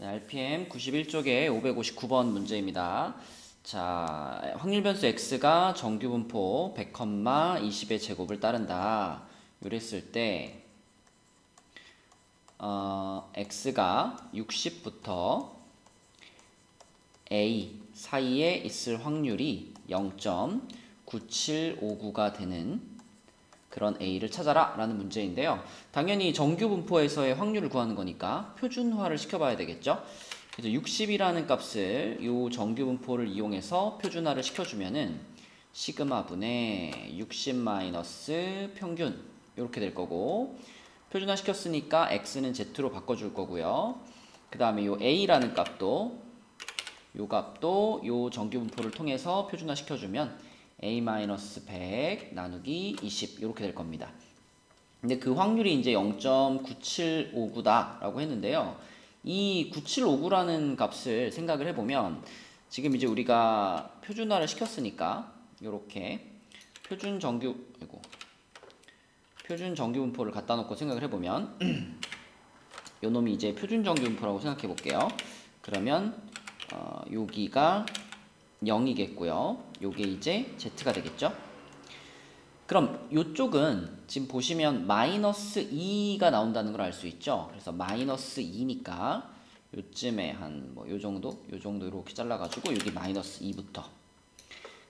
네, RPM 91쪽에 559번 문제입니다. 자, 확률 변수 x가 정규 분포 100, 20의 제곱을 따른다. 이랬을 때 x가 60부터 a 사이에 있을 확률이 0.9759가 되는 그런 a를 찾아라 라는 문제인데요. 당연히 정규 분포에서의 확률을 구하는 거니까 표준화를 시켜봐야 되겠죠. 그래서 60이라는 값을 이 정규 분포를 이용해서 표준화를 시켜주면은 시그마 분의 60 마이너스 평균 이렇게 될 거고, 표준화 시켰으니까 x는 z로 바꿔줄 거고요. 그 다음에 이 a라는 값도 이 정규 분포를 통해서 표준화 시켜주면 a-100 나누기 20 이렇게 될 겁니다. 근데 그 확률이 이제 0.9759다 라고 했는데요. 이 9759라는 값을 생각을 해보면 지금 이제 우리가 표준화를 시켰으니까 이렇게 표준 정규 분포를 갖다 놓고 생각을 해보면 요 놈이 이제 표준 정규 분포라고 생각해 볼게요. 그러면 여기가 0이겠고요. 요게 이제 z가 되겠죠. 그럼 요쪽은 지금 보시면 마이너스 2가 나온다는 걸 알 수 있죠. 그래서 마이너스 2니까 요쯤에 한 뭐 요 정도 이렇게 잘라가지고 여기 마이너스 2부터.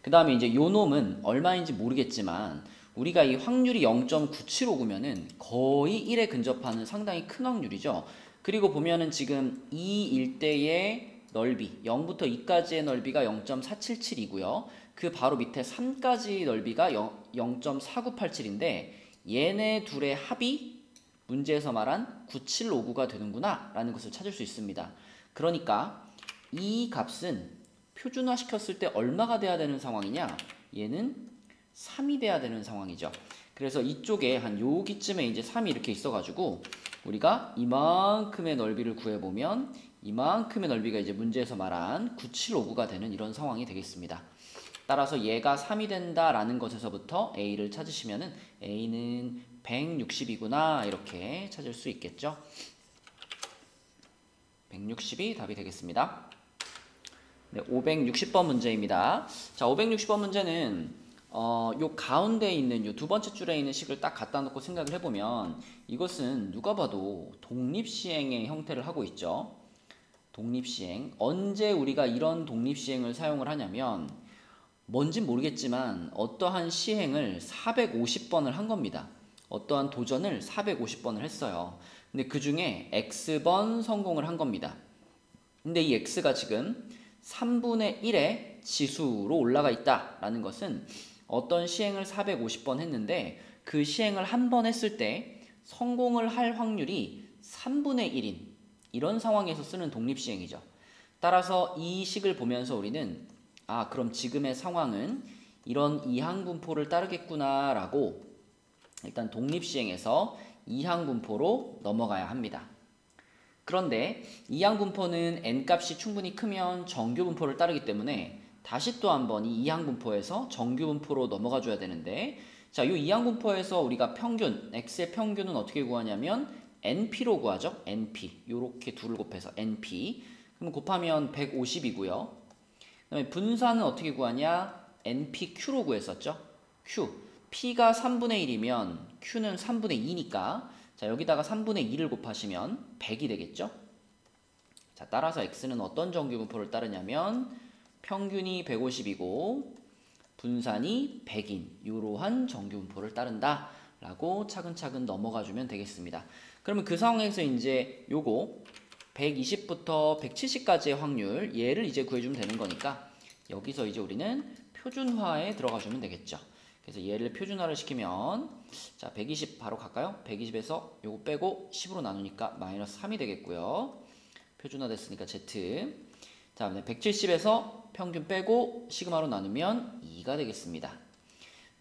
그 다음에 이제 요 놈은 얼마인지 모르겠지만 우리가 이 확률이 0.9759면은 거의 1에 근접하는 상당히 큰 확률이죠. 그리고 보면은 지금 이 일대의 넓이 0부터 2까지의 넓이가 0.477이고요. 그 바로 밑에 3까지 넓이가 0.4987인데 얘네 둘의 합이 문제에서 말한 9759가 되는구나 라는 것을 찾을 수 있습니다. 그러니까 이 값은 표준화 시켰을 때 얼마가 돼야 되는 상황이냐? 얘는 3이 돼야 되는 상황이죠. 그래서 이쪽에 한 여기쯤에 이제 3이 이렇게 있어가지고 우리가 이만큼의 넓이를 구해보면 이만큼의 넓이가 이제 문제에서 말한 9759가 되는 이런 상황이 되겠습니다. 따라서 얘가 3이 된다라는 것에서부터 a를 찾으시면은 a는 160이구나 이렇게 찾을 수 있겠죠. 160이 답이 되겠습니다. 네, 560번 문제입니다. 자, 560번 문제는 요 가운데 있는 요 두 번째 줄에 있는 식을 딱 갖다 놓고 생각을 해보면 이것은 누가 봐도 독립시행의 형태를 하고 있죠. 독립시행. 언제 우리가 이런 독립시행을 사용을 하냐면 뭔진 모르겠지만 어떠한 시행을 450번을 한 겁니다. 어떠한 도전을 450번을 했어요. 근데 그 중에 x번 성공을 한 겁니다. 근데 이 x가 지금 3분의 1의 지수로 올라가 있다라는 것은 어떤 시행을 450번 했는데 그 시행을 한 번 했을 때 성공을 할 확률이 3분의 1인 이런 상황에서 쓰는 독립시행이죠. 따라서 이 식을 보면서 우리는 그럼 지금의 상황은 이런 이항분포를 따르겠구나 라고 일단 독립시행에서 이항분포로 넘어가야 합니다. 그런데 이항분포는 n값이 충분히 크면 정규분포를 따르기 때문에 다시 또 한번 이 이항분포에서 정규분포로 넘어가 줘야 되는데, 자, 이 이항분포에서 우리가 평균, x의 평균은 어떻게 구하냐면 np로 구하죠. np. 요렇게 둘을 곱해서 np. 그럼 곱하면 150이고요. 그다음에 분산은 어떻게 구하냐? npq로 구했었죠. q. p가 3분의 1이면 q는 3분의 2니까 자, 여기다가 3분의 2를 곱하시면 100이 되겠죠. 자, 따라서 x는 어떤 정규분포를 따르냐면 평균이 150이고 분산이 100인 이러한 정규분포를 따른다 라고 차근차근 넘어가 주면 되겠습니다. 그러면 그 상황에서 이제 요거 120부터 170까지의 확률 얘를 이제 구해주면 되는 거니까 여기서 이제 우리는 표준화에 들어가 주면 되겠죠. 그래서 얘를 표준화를 시키면 자, 120 바로 갈까요? 120에서 요거 빼고 10으로 나누니까 마이너스 3이 되겠고요. 표준화 됐으니까 z. 자, 170에서 평균 빼고 시그마로 나누면 2가 되겠습니다.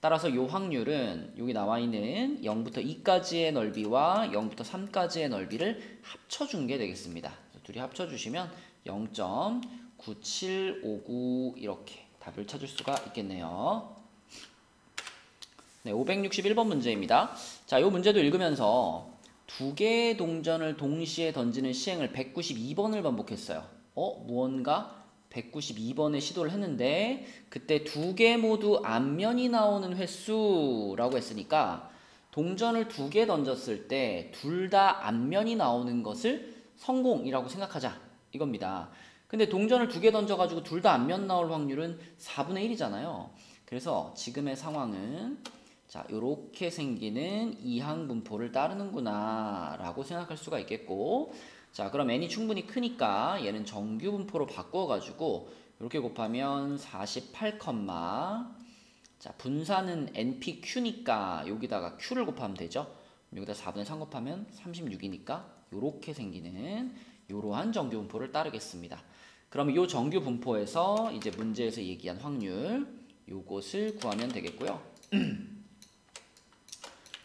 따라서 이 확률은 여기 나와 있는 0부터 2까지의 넓이와 0부터 3까지의 넓이를 합쳐준 게 되겠습니다. 둘이 합쳐주시면 0.9759 이렇게 답을 찾을 수가 있겠네요. 네, 561번 문제입니다. 자, 이 문제도 읽으면서 두 개의 동전을 동시에 던지는 시행을 192번을 반복했어요. 무언가 192번의 시도를 했는데 그때 두 개 모두 앞면이 나오는 횟수라고 했으니까 동전을 두 개 던졌을 때 둘 다 앞면이 나오는 것을 성공이라고 생각하자 이겁니다. 근데 동전을 두 개 던져가지고 둘 다 앞면 나올 확률은 4분의 1이잖아요. 그래서 지금의 상황은 자, 요렇게 생기는 이항 분포를 따르는구나 라고 생각할 수가 있겠고, 자, 그럼 n이 충분히 크니까 얘는 정규 분포로 바꿔가지고 이렇게 곱하면 48, 자, 분산은 npq니까 여기다가 q를 곱하면 되죠. 여기다 4분의 3 곱하면 36이니까 요렇게 생기는 요러한 정규 분포를 따르겠습니다. 그럼 이 정규 분포에서 이제 문제에서 얘기한 확률 요것을 구하면 되겠고요.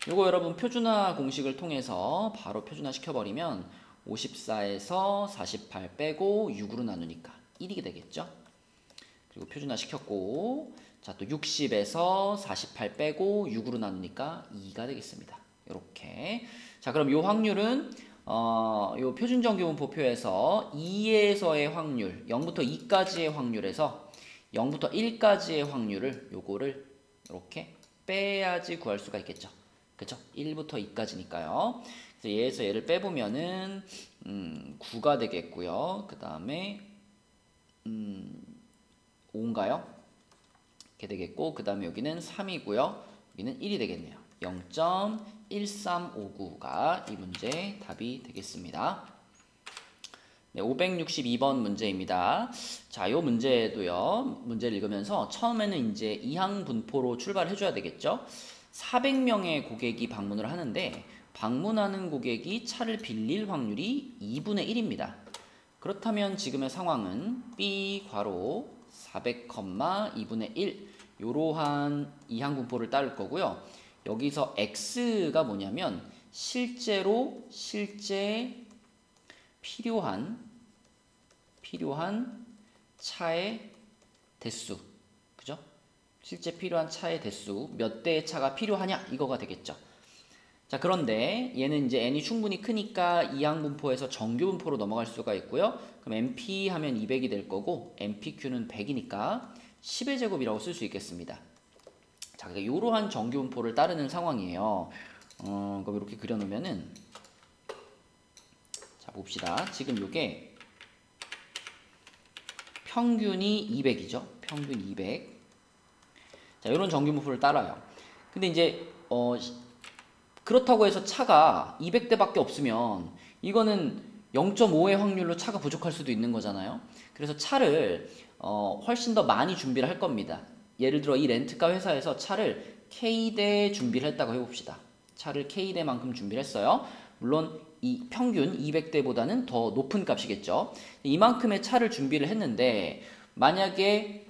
요거 여러분 표준화 공식을 통해서 바로 표준화 시켜버리면 54에서 48 빼고 6으로 나누니까 1이 되겠죠. 그리고 표준화 시켰고, 자, 또 60에서 48 빼고 6으로 나누니까 2가 되겠습니다. 이렇게. 자, 그럼 요 확률은 요 표준정규분포표에서 2에서의 확률, 0부터 2까지의 확률에서 0부터 1까지의 확률을 요거를 이렇게 빼야지 구할 수가 있겠죠. 그쵸? 1부터 2까지니까요. 그래서 얘에서 얘를 빼보면은 9가 되겠고요. 그 다음에 5인가요? 이렇게 되겠고, 그 다음에 여기는 3이고요. 여기는 1이 되겠네요. 0.1359가 이 문제의 답이 되겠습니다. 네, 562번 문제입니다. 자, 요 문제도요. 문제를 읽으면서 처음에는 이제 이항 분포로 출발해 줘야 되겠죠. 400명의 고객이 방문을 하는데 방문하는 고객이 차를 빌릴 확률이 2분의 1입니다. 그렇다면 지금의 상황은 B 괄호 400, 2분의 1 요러한 이항 분포를 따를 거고요. 여기서 X가 뭐냐면 실제 필요한 차의 대수, 그죠? 실제 필요한 차의 대수, 몇 대의 차가 필요하냐 이거가 되겠죠. 자, 그런데 얘는 이제 n이 충분히 크니까 이항 분포에서 정규 분포로 넘어갈 수가 있고요. 그럼 np 하면 200이 될 거고 npq는 100이니까 10의 제곱이라고 쓸 수 있겠습니다. 자, 그러니까 이러한 정규 분포를 따르는 상황이에요. 그럼 이렇게 그려놓으면은, 자, 봅시다. 지금 요게 평균이 200이죠. 평균 200. 자, 이런 정규 분포를 따라요. 근데 이제 그렇다고 해서 차가 200대밖에 없으면 이거는 0.5의 확률로 차가 부족할 수도 있는 거잖아요. 그래서 차를 훨씬 더 많이 준비를 할 겁니다. 예를 들어 이 렌트카 회사에서 차를 K대 준비를 했다고 해봅시다. 차를 K대만큼 준비를 했어요. 물론 이 평균 200대보다는 더 높은 값이겠죠. 이만큼의 차를 준비를 했는데 만약에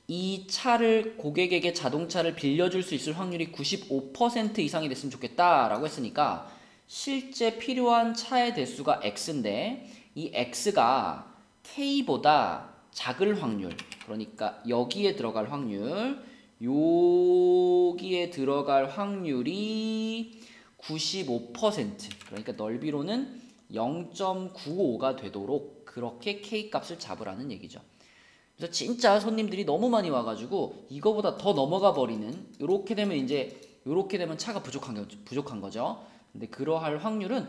이 차를 고객에게 자동차를 빌려줄 수 있을 확률이 95% 이상이 됐으면 좋겠다라고 했으니까 실제 필요한 차의 대수가 X인데 이 X가 K보다 작을 확률, 그러니까 여기에 들어갈 확률, 여기에 들어갈 확률이 95%, 그러니까 넓이로는 0.95가 되도록 그렇게 K값을 잡으라는 얘기죠. 그래서 진짜 손님들이 너무 많이 와가지고 이거보다 더 넘어가 버리는, 이렇게 되면 이제 이렇게 되면 차가 부족한 거죠. 근데 그러할 확률은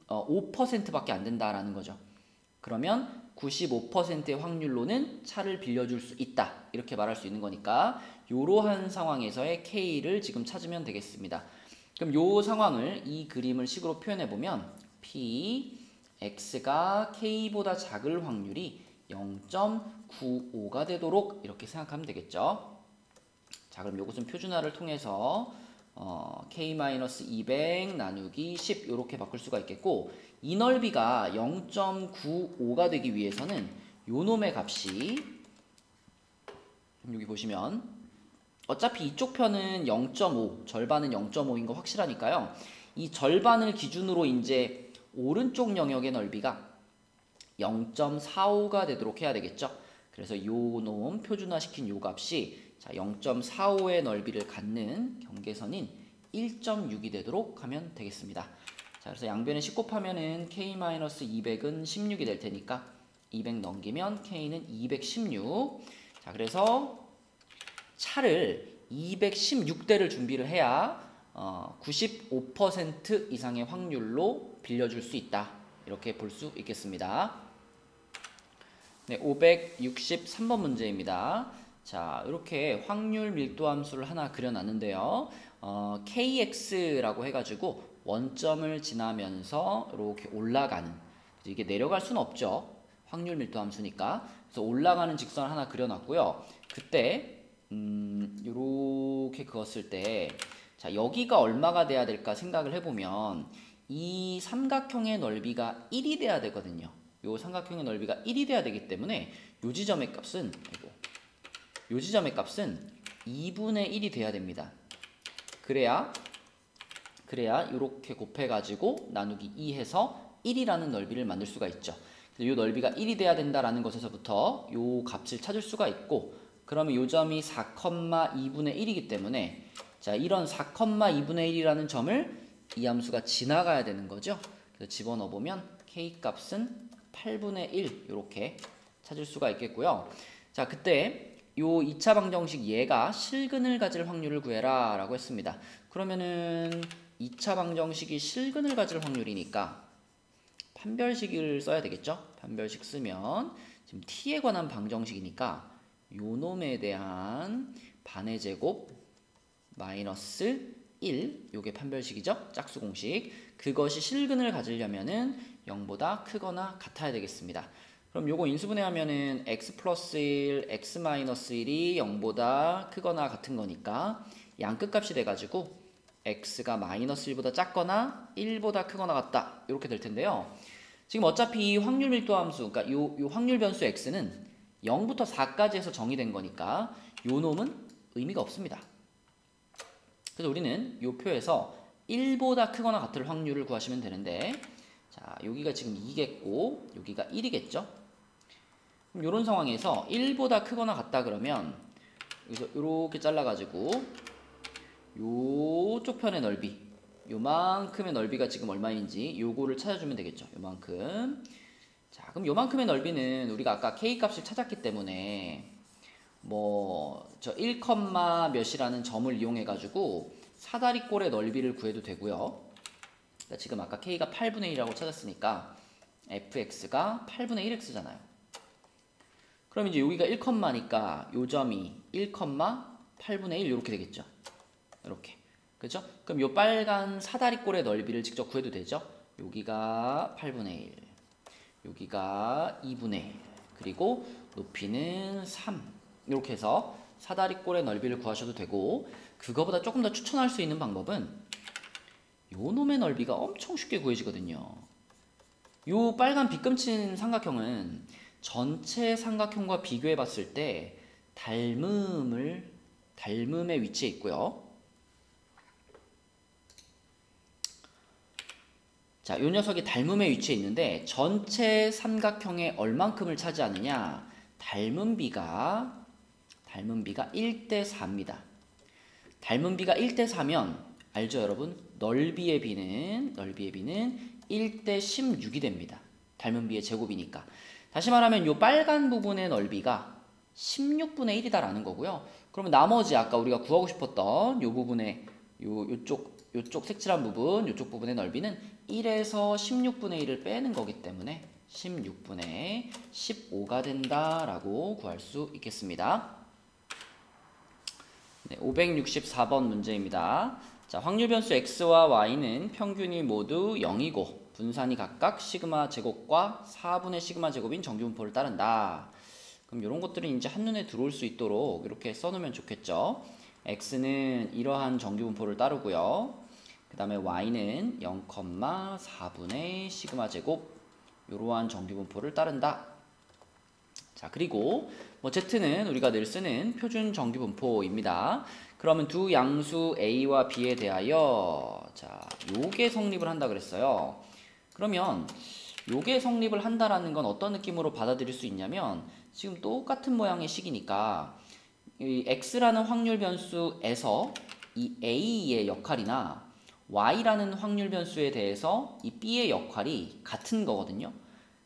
5%밖에 안 된다라는 거죠. 그러면 95%의 확률로는 차를 빌려줄 수 있다 이렇게 말할 수 있는 거니까 이러한 상황에서의 K를 지금 찾으면 되겠습니다. 그럼 이 상황을 이 그림을 식으로 표현해 보면 P X가 K보다 작을 확률이 0.95가 되도록 이렇게 생각하면 되겠죠. 자, 그럼 이것은 표준화를 통해서 K-200 나누기 10 이렇게 바꿀 수가 있겠고, 이 넓이가 0.95가 되기 위해서는 요 놈의 값이 여기 보시면 어차피 이쪽 편은 0.5, 절반은 0.5인 거 확실하니까요. 이 절반을 기준으로 이제 오른쪽 영역의 넓이가 0.45가 되도록 해야 되겠죠. 그래서 요 놈 표준화시킨 요 값이 자 0.45의 넓이를 갖는 경계선인 1.6이 되도록 하면 되겠습니다. 자, 그래서 양변에 10 곱하면은 k-200은 16이 될 테니까 200 넘기면 k는 216. 자, 그래서 차를 216대를 준비를 해야 95% 이상의 확률로 빌려줄 수 있다. 이렇게 볼 수 있겠습니다. 네, 563번 문제입니다. 자, 이렇게 확률 밀도 함수를 하나 그려놨는데요. kx라고 해가지고 원점을 지나면서 이렇게 올라가는, 이게 내려갈 수는 없죠. 확률 밀도 함수니까. 그래서 올라가는 직선 하나 그려놨고요. 그때 이렇게 그었을 때, 자, 여기가 얼마가 돼야 될까 생각을 해보면 이 삼각형의 넓이가 1이 돼야 되거든요. 요 삼각형의 넓이가 1이 돼야 되기 때문에 요 지점의 값은 2분의 1이 돼야 됩니다. 그래야 이렇게 곱해가지고 나누기 2 해서 1이라는 넓이를 만들 수가 있죠. 이 넓이가 1이 돼야 된다라는 것에서부터 요 값을 찾을 수가 있고, 그러면 요 점이 4,2분의 1이기 때문에, 자, 이런 4,2분의 1이라는 점을 이 함수가 지나가야 되는 거죠. 그래서 집어넣어 보면 k 값은 8분의 1 이렇게 찾을 수가 있겠고요. 자, 그때 요 2차 방정식 얘가 실근을 가질 확률을 구해라 라고 했습니다. 그러면은 2차 방정식이 실근을 가질 확률이니까 판별식을 써야 되겠죠. 판별식 쓰면 지금 t에 관한 방정식이니까 요 놈에 대한 반의 제곱 마이너스 1, 요게 판별식이죠. 짝수 공식. 그것이 실근을 가지려면은 0보다 크거나 같아야 되겠습니다. 그럼 요거 인수분해하면은 x 플러스 1, x 마이너스 1이 0보다 크거나 같은 거니까 양 끝값이 돼가지고 x가 마이너스 1보다 작거나 1보다 크거나 같다. 이렇게 될 텐데요. 지금 어차피 이 확률 밀도 함수, 그러니까 요 확률 변수 x는 0부터 4까지 해서 정의된 거니까 요 놈은 의미가 없습니다. 그래서 우리는 요 표에서 1보다 크거나 같을 확률을 구하시면 되는데, 자, 여기가 지금 2겠고 여기가 1이겠죠. 그럼 요런 상황에서 1보다 크거나 같다 그러면 여기서 요렇게 잘라가지고 요쪽 편의 넓이, 요만큼의 넓이가 지금 얼마인지 요거를 찾아주면 되겠죠. 요만큼. 자, 그럼 요만큼의 넓이는 우리가 아까 k 값을 찾았기 때문에 저 1, 몇이라는 점을 이용해 가지고 사다리꼴의 넓이를 구해도 되고요. 그러니까 지금 아까 k가 8분의 1이라고 찾았으니까 fx가 8분의 1x잖아요. 그럼 이제 여기가 1,니까 요 점이 1, 8분의 1 이렇게 되겠죠. 이렇게. 그렇죠? 그럼 요 빨간 사다리꼴의 넓이를 직접 구해도 되죠. 여기가 8분의 1, 여기가 2분의 1, 그리고 높이는 3. 이렇게 해서 사다리꼴의 넓이를 구하셔도 되고, 그거보다 조금 더 추천할 수 있는 방법은 요 놈의 넓이가 엄청 쉽게 구해지거든요. 요 빨간 빗금친 삼각형은 전체 삼각형과 비교해 봤을 때 닮음의 위치에 있고요. 자, 요 녀석이 닮음의 위치에 있는데 전체 삼각형의 얼만큼을 차지하느냐? 닮음비가 1대4입니다. 닮음비가 1대4면 알죠, 여러분? 넓이의 비는 1대16이 됩니다. 닮음비의 제곱이니까. 다시 말하면 요 빨간 부분의 넓이가 16분의 1이다라는 거고요. 그러면 나머지 아까 우리가 구하고 싶었던 요 부분의 요쪽 색칠한 부분, 요쪽 부분의 넓이는 1에서 16분의 1을 빼는 거기 때문에 16분의 15가 된다라고 구할 수 있겠습니다. 네, 564번 문제입니다. 자, 확률 변수 x와 y는 평균이 모두 0이고 분산이 각각 시그마 제곱과 4분의 시그마 제곱인 정규분포를 따른다. 그럼 이런 것들은 이제 한눈에 들어올 수 있도록 이렇게 써놓으면 좋겠죠. x는 이러한 정규분포를 따르고요. 그 다음에 y는 0,4분의 시그마 제곱 이러한 정규분포를 따른다. 자, 그리고 z는 우리가 늘 쓰는 표준 정규분포입니다. 그러면 두 양수 a와 b에 대하여 자, 요게 성립을 한다 그랬어요. 그러면 요게 성립을 한다라는 건 어떤 느낌으로 받아들일 수 있냐면, 지금 똑같은 모양의 식이니까 이 x라는 확률 변수에서 이 a의 역할이나 y라는 확률 변수에 대해서 이 b의 역할이 같은 거거든요.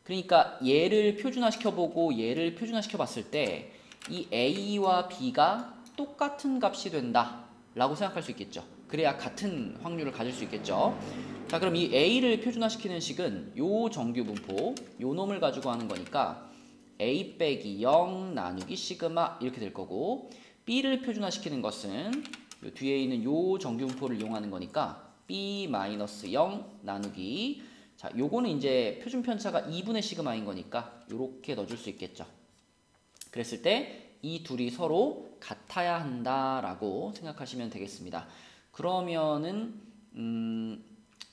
그러니까 얘를 표준화시켜 보고 얘를 표준화시켜 봤을 때 이 a와 b가 똑같은 값이 된다 라고 생각할 수 있겠죠. 그래야 같은 확률을 가질 수 있겠죠. 자, 그럼 이 a를 표준화시키는 식은 요 정규분포 요 놈을 가지고 하는 거니까 a 빼기 0 나누기 시그마 이렇게 될 거고, b를 표준화시키는 것은 요 뒤에 있는 요 정규분포를 이용하는 거니까 b 마이너스 0 나누기, 자, 요거는 이제 표준 편차가 2분의 시그마인 거니까 요렇게 넣어줄 수 있겠죠. 그랬을 때 이 둘이 서로 같아야 한다라고 생각하시면 되겠습니다. 그러면은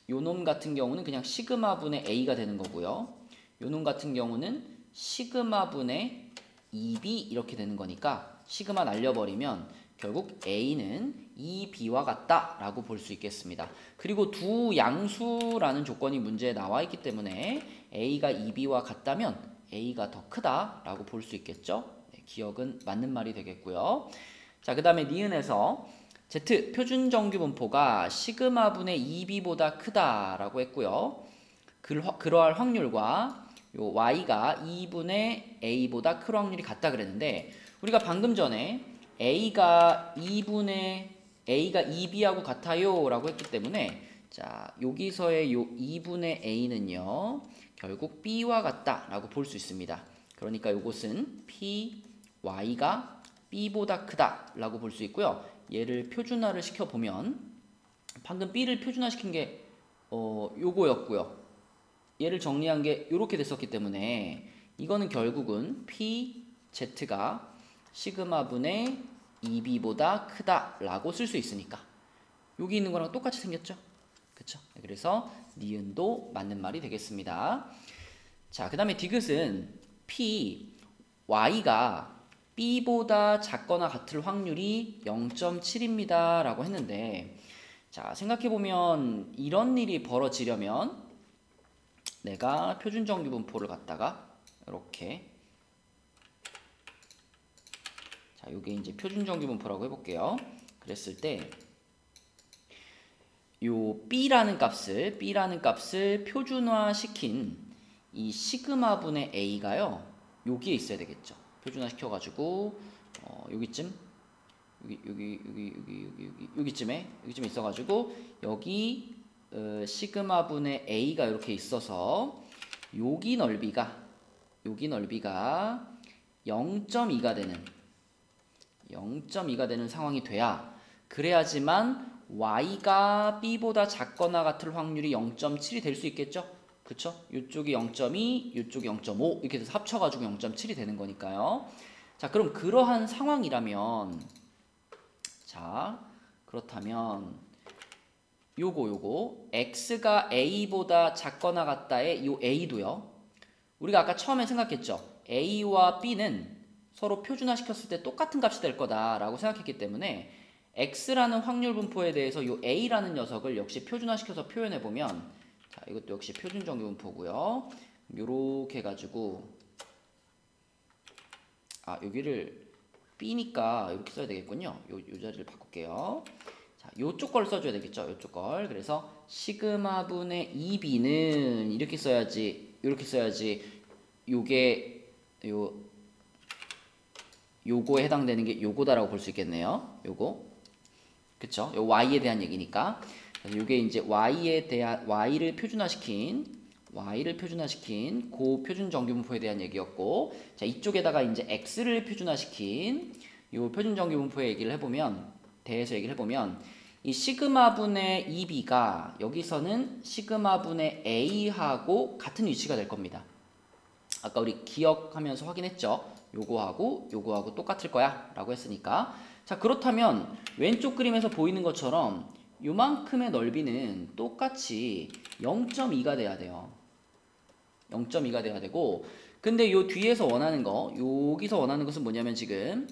요놈 같은 경우는 그냥 시그마분의 a가 되는 거고요. 요놈 같은 경우는 시그마분의 2b 이렇게 되는 거니까 시그마 날려버리면 결국 a는 2b와 같다라고 볼 수 있겠습니다. 그리고 두 양수라는 조건이 문제에 나와 있기 때문에 a가 2b와 같다면 a가 더 크다라고 볼 수 있겠죠. 네, 기억은 맞는 말이 되겠고요. 자, 그 다음에 니은에서 z 표준 정규분포가 시그마분의 2b보다 크다라고 했고요. 그러할 확률과 요 y가 2분의 a보다 클 확률이 같다 그랬는데, 우리가 방금 전에 a가 2b하고 같아요 라고 했기 때문에, 자, 여기서의 요 2분의 a는요 결국 b와 같다 라고 볼 수 있습니다. 그러니까 요것은 y가 b보다 크다 라고 볼 수 있고요. 얘를 표준화를 시켜보면 방금 b를 표준화시킨 게 요거였고요. 얘를 정리한 게 요렇게 됐었기 때문에 이거는 결국은 z가 시그마분의 2b보다 크다라고 쓸 수 있으니까 여기 있는 거랑 똑같이 생겼죠? 그쵸? 그래서 니은도 맞는 말이 되겠습니다. 자, 그 다음에 디귿은 y가 b보다 작거나 같을 확률이 0.7입니다 라고 했는데, 자, 생각해보면 이런 일이 벌어지려면 내가 표준정규분포를 갖다가 이렇게, 자, 요게 이제 표준정규분포라고 해볼게요. 그랬을 때 요 b라는 값을 표준화시킨 이 시그마분의 a가요 여기에 있어야 되겠죠. 표준화시켜가지고 여기쯤 여기쯤에 있어가지고 여기 시그마분의 a가 이렇게 있어서 여기 넓이가 0.2가 되는 상황이 돼야, 그래야지만 y가 b보다 작거나 같을 확률이 0.7이 될 수 있겠죠? 그쵸? 이쪽이 0.2, 이쪽이 0.5 이렇게 해서 합쳐가지고 0.7이 되는 거니까요. 자, 그럼 그러한 상황이라면, 자, 그렇다면 요거 x가 a보다 작거나 같다의 요 a도요. 우리가 아까 처음에 생각했죠. a와 b는 서로 표준화시켰을 때 똑같은 값이 될 거다라고 생각했기 때문에 x라는 확률 분포에 대해서 요 a라는 녀석을 역시 표준화시켜서 표현해 보면, 자, 이것도 역시 표준정규분포고요. 요렇게 해가지고 여기를 b니까 이렇게 써야 되겠군요. 요 자리를 바꿀게요. 자, 요쪽 걸 써줘야 되겠죠. 요쪽 걸. 그래서 시그마분의 2b는 이렇게 써야지, 요게 요거에 해당되는 게 요거다라고 볼 수 있겠네요. 요거. 그쵸? 요 y에 대한 얘기니까. 그래서 요게 이제 y를 표준화시킨 고 표준 정규분포에 대한 얘기였고, 자, 이쪽에다가 이제 x를 표준화시킨 요 표준 정규분포의 얘기를 해보면, 이 시그마분의 2b가 여기서는 시그마분의 a하고 같은 위치가 될 겁니다. 아까 우리 기억하면서 확인했죠? 요거하고 똑같을 거야 라고 했으니까. 자, 그렇다면 왼쪽 그림에서 보이는 것처럼 요만큼의 넓이는 똑같이 0.2가 돼야 돼요. 0.2가 돼야 되고, 근데 요 뒤에서 원하는 거, 여기서 원하는 것은 뭐냐면 지금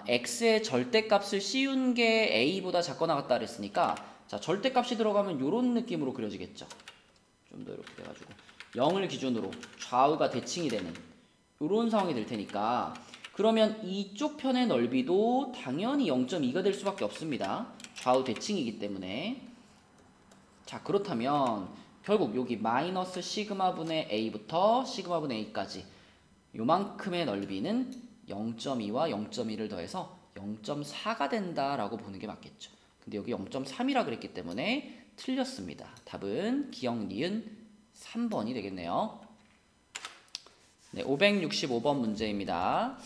x의 절대값을 씌운 게 a보다 작거나 같다 그랬으니까, 자, 절대값이 들어가면 요런 느낌으로 그려지겠죠. 좀 더 이렇게 돼가지고 0을 기준으로 좌우가 대칭이 되는 요런 상황이 될 테니까, 그러면 이쪽 편의 넓이도 당연히 0.2가 될 수밖에 없습니다. 좌우 대칭이기 때문에. 자, 그렇다면 결국 여기 마이너스 시그마분의 a부터 시그마분의 a까지 요만큼의 넓이는 0.2와 0.1을 더해서 0.4가 된다라고 보는 게 맞겠죠. 근데 여기 0.3이라 그랬기 때문에 틀렸습니다. 답은 기억 니은 3번이 되겠네요. 네, 565번 문제입니다.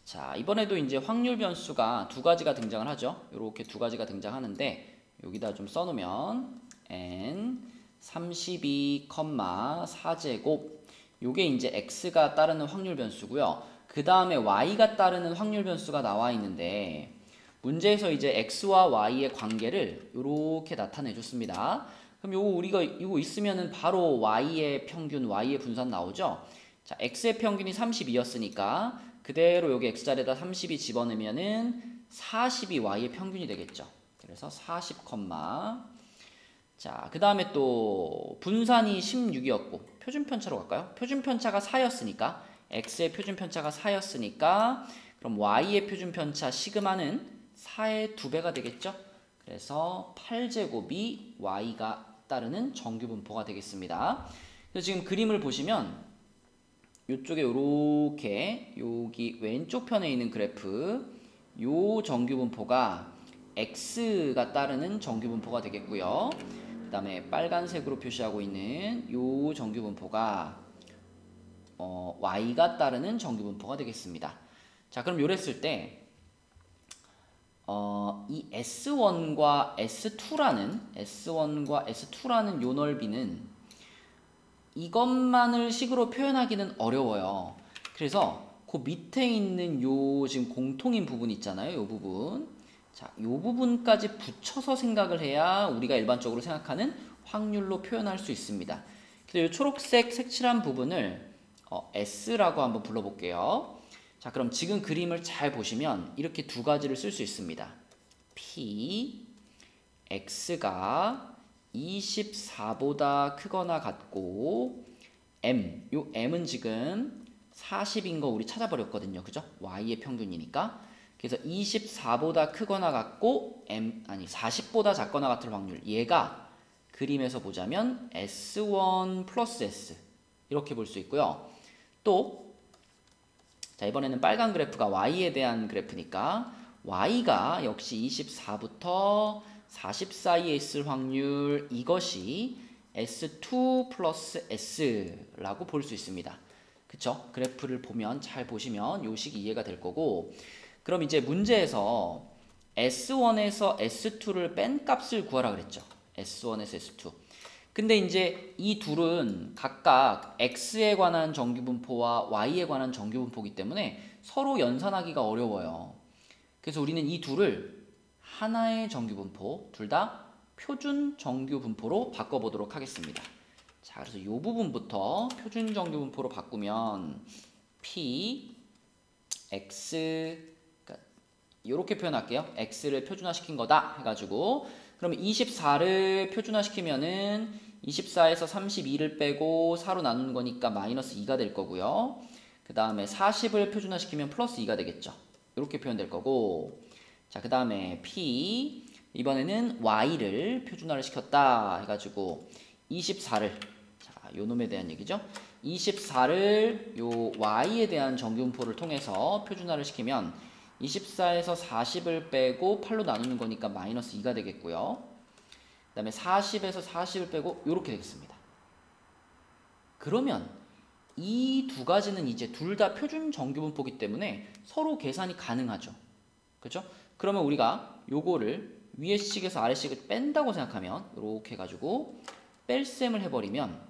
자, 이번에도 이제 확률 변수가 두 가지가 등장을 하죠. 이렇게 두 가지가 등장하는데 여기다 좀 써놓으면 n 32,4제곱 요게 이제 x가 따르는 확률 변수고요. 그 다음에 y가 따르는 확률 변수가 나와 있는데 문제에서 이제 x와 y의 관계를 이렇게 나타내 줬습니다. 그럼 요거 우리가 이거 있으면은 바로 y의 평균, y의 분산 나오죠. 자, x의 평균이 32였으니까 그대로 여기 x자리에다 32 집어넣으면은 40이 y의 평균이 되겠죠. 그래서 40, 자, 그 다음에 또 분산이 16이었고 표준편차로 갈까요? 표준편차가 4였으니까 x의 표준편차가 4였으니까 그럼 y의 표준편차 시그마는 4의 2배가 되겠죠? 그래서 8제곱이 y가 따르는 정규분포가 되겠습니다. 그래서 지금 그림을 보시면 이쪽에 이렇게 여기 왼쪽 편에 있는 그래프 요 정규분포가 x가 따르는 정규분포가 되겠고요. 그 다음에 빨간색으로 표시하고 있는 요 정규분포가 y가 따르는 정규분포가 되겠습니다. 자, 그럼 요랬을 때 이 S1과 S2라는 요 넓이는 이것만을 식으로 표현하기는 어려워요. 그래서 그 밑에 있는 요 지금 공통인 부분 있잖아요. 요 부분. 자, 요 부분까지 붙여서 생각을 해야 우리가 일반적으로 생각하는 확률로 표현할 수 있습니다. 그래서 이 초록색 색칠한 부분을 S라고 한번 불러볼게요. 자, 그럼 지금 그림을 잘 보시면 이렇게 두 가지를 쓸 수 있습니다. P, X가 24보다 크거나 같고 M, 요 M은 지금 40인 거 우리 찾아버렸거든요. 그죠? Y의 평균이니까. 그래서 24보다 크거나 같고 40보다 작거나 같을 확률. 얘가 그림에서 보자면 S1 플러스 S 이렇게 볼 수 있고요. 또 자, 이번에는 빨간 그래프가 Y에 대한 그래프니까 Y가 역시 24부터 40 사이에 있을 확률 이것이 S2 플러스 S라고 볼 수 있습니다. 그쵸? 그래프를 보면 잘 보시면 요 식이 이해가 될 거고 그럼 이제 문제에서 S1에서 S2를 뺀 값을 구하라 그랬죠. S1에서 S2. 근데 이제 이 둘은 각각 X에 관한 정규분포와 Y에 관한 정규분포이기 때문에 서로 연산하기가 어려워요. 그래서 우리는 이 둘을 하나의 정규분포, 둘 다 표준 정규분포로 바꿔보도록 하겠습니다. 자, 그래서 이 부분부터 표준 정규분포로 바꾸면 P, X, 이렇게 표현할게요. X를 표준화시킨 거다 해가지고 그러면 24를 표준화시키면은 24에서 32를 빼고 4로 나누는 거니까 마이너스 2가 될 거고요. 그 다음에 40을 표준화시키면 플러스 2가 되겠죠. 이렇게 표현될 거고 자, 그 다음에 P 이번에는 Y를 표준화를 시켰다 해가지고 24를 자, 요 놈에 대한 얘기죠. 24를 요 Y에 대한 정규분포를 통해서 표준화를 시키면 24에서 40을 빼고 8로 나누는 거니까 마이너스 2가 되겠고요. 그 다음에 40에서 40을 빼고 이렇게 되겠습니다. 그러면 이 두 가지는 이제 둘 다 표준 정규분포이기 때문에 서로 계산이 가능하죠. 그렇죠? 그러면 우리가 요거를 위의 식에서 아래 식을 뺀다고 생각하면 이렇게 해가지고 뺄셈을 해버리면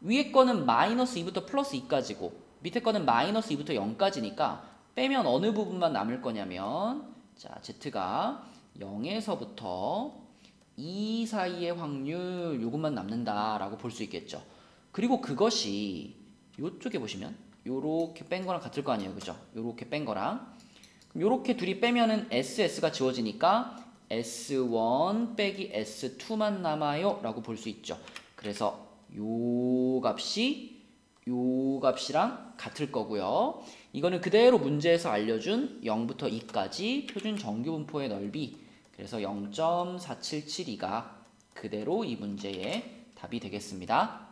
위에 거는 마이너스 2부터 플러스 2까지고 밑에 거는 마이너스 2부터 0까지니까 빼면 어느 부분만 남을 거냐면 자, Z가 0에서부터 2 사이의 확률 요것만 남는다라고 볼 수 있겠죠. 그리고 그것이 요쪽에 보시면 요렇게 뺀 거랑 같을 거 아니에요. 그죠? 요렇게 뺀 거랑 요렇게 둘이 빼면은 SS가 지워지니까 S1 빼기 S2만 남아요 라고 볼 수 있죠. 그래서 요 값이랑 같을 거고요. 이거는 그대로 문제에서 알려준 0부터 2까지 표준 정규분포의 넓이 그래서 0.4772가 그대로 이 문제의 답이 되겠습니다.